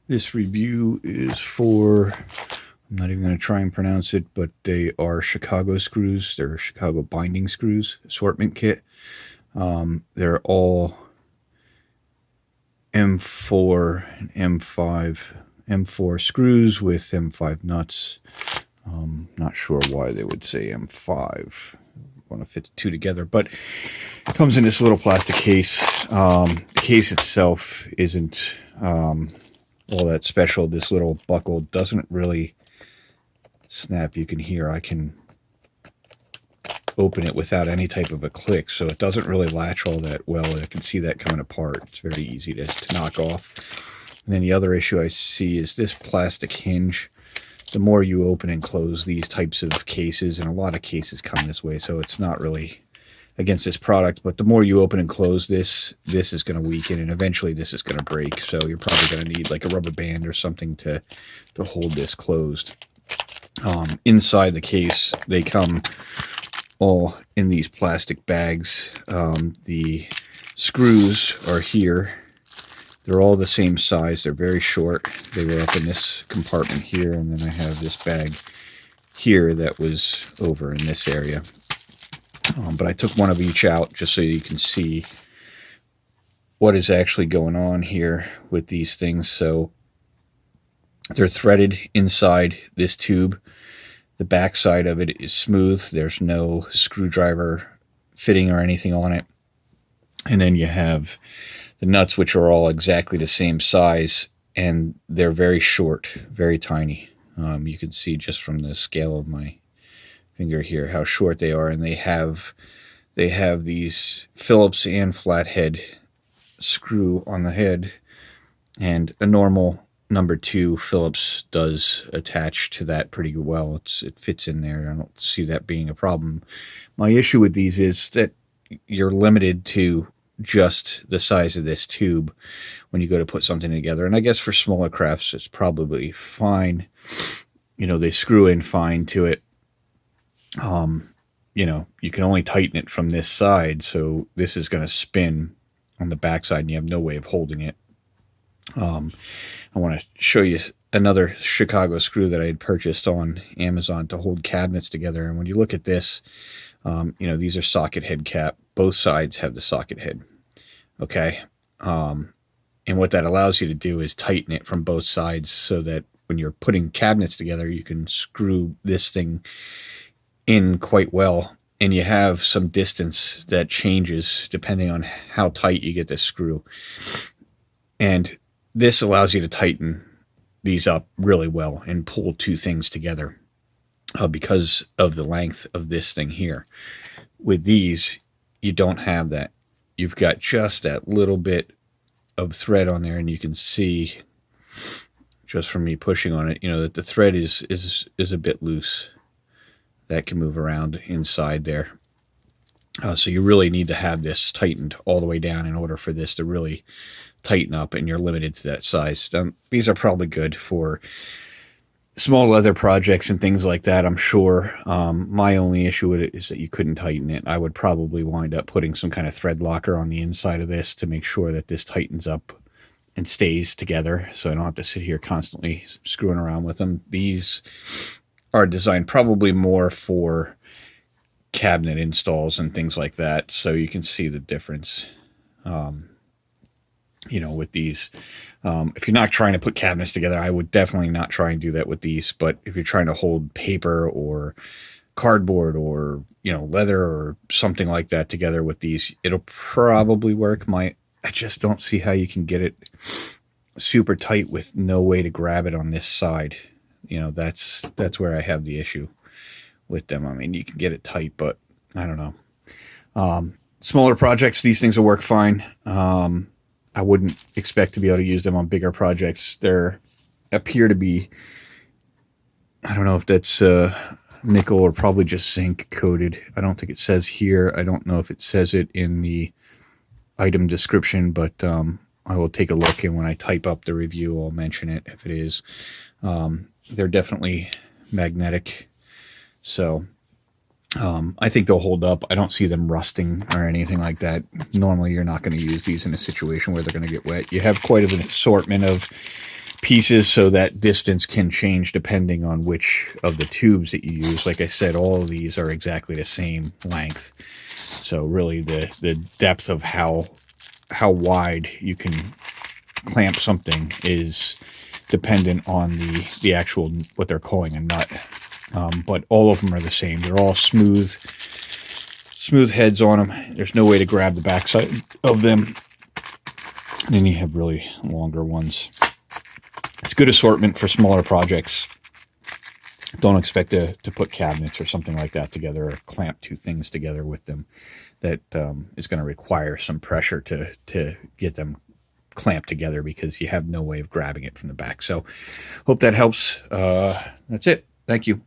This review is for, I'm not even going to try and pronounce it, but they are Chicago screws. They're Chicago binding screws assortment kit. They're all M4 and M4 screws with M5 nuts. Not sure why they would say M5. Want to fit the two together, but it comes in this little plastic case. The case itself isn't all that special. This little buckle doesn't really snap. You can hear I can open it without any type of a click, so it doesn't really latch all that well. I can see that coming apart. It's very easy to knock off. And then the other issue I see is this plastic hinge. The more you open and close these types of cases, and a lot of cases come this way, so it's not really against this product, but the more you open and close this is going to weaken, and eventually this is going to break. So you're probably going to need like a rubber band or something to hold this closed. Inside the case, they come all in these plastic bags. The screws are here. They're all the same size. They're very short. They were up in this compartment here, and then I have this bag here that was over in this area. But I took one of each out just so you can see what is actually going on here with these things. So they're threaded inside this tube. The back side of it is smooth. There's no screwdriver fitting or anything on it. And then you have the nuts, which are all exactly the same size, and they're very short, very tiny. You can see just from the scale of my finger here how short they are, and they have these Phillips and flathead screw on the head, and a normal number 2 Phillips does attach to that pretty well. It fits in there. I don't see that being a problem. My issue with these is that you're limited to just the size of this tube when you go to put something together, and I guess for smaller crafts it's probably fine. You know, they screw in fine to it. You know, you can only tighten it from this side, so this is going to spin on the back side and you have no way of holding it. I want to show you another Chicago screw that I had purchased on Amazon to hold cabinets together, and when you look at this, you know, these are socket head cap. Both sides have the socket head. Okay. And what that allows you to do is tighten it from both sides so that when you're putting cabinets together, you can screw this thing in quite well, and you have some distance that changes depending on how tight you get this screw. And this allows you to tighten these up really well and pull two things together because of the length of this thing here. With these, you don't have that. You've got just that little bit of thread on there, and you can see just from me pushing on it, you know, that the thread is a bit loose. That can move around inside there. So you really need to have this tightened all the way down in order for this to really tighten up, and you're limited to that size. These are probably good for small leather projects and things like that, I'm sure. My only issue with it is that you couldn't tighten it. I would probably wind up putting some kind of thread locker on the inside of this to make sure that this tightens up and stays together, so I don't have to sit here constantly screwing around with them. These are designed probably more for cabinet installs and things like that, so you can see the difference. You know, with these, if you're not trying to put cabinets together, I would definitely not try and do that with these. But if you're trying to hold paper or cardboard or, you know, leather or something like that together with these, it'll probably work. I just don't see how you can get it super tight with no way to grab it on this side. You know, that's where I have the issue with them. I mean, you can get it tight, but I don't know. Smaller projects, these things will work fine. I wouldn't expect to be able to use them on bigger projects. They appear to be, I don't know if that's nickel or probably just zinc coated. I don't think it says here. I don't know if it says it in the item description, but I will take a look, and when I type up the review, I'll mention it if it is. They're definitely magnetic, so I think they'll hold up. I don't see them rusting or anything like that. Normally, you're not going to use these in a situation where they're going to get wet. You have quite an assortment of pieces, so that distance can change depending on which of the tubes that you use. Like I said, all of these are exactly the same length. So really the depth of how wide you can clamp something is dependent on the actual, what they're calling a nut. But all of them are the same. They're all smooth heads on them. There's no way to grab the backside of them. And then you have really longer ones. It's good assortment for smaller projects. Don't expect to put cabinets or something like that together, or clamp two things together with them. That is going to require some pressure to get them clamped together, because you have no way of grabbing it from the back. So hope that helps. That's it. Thank you.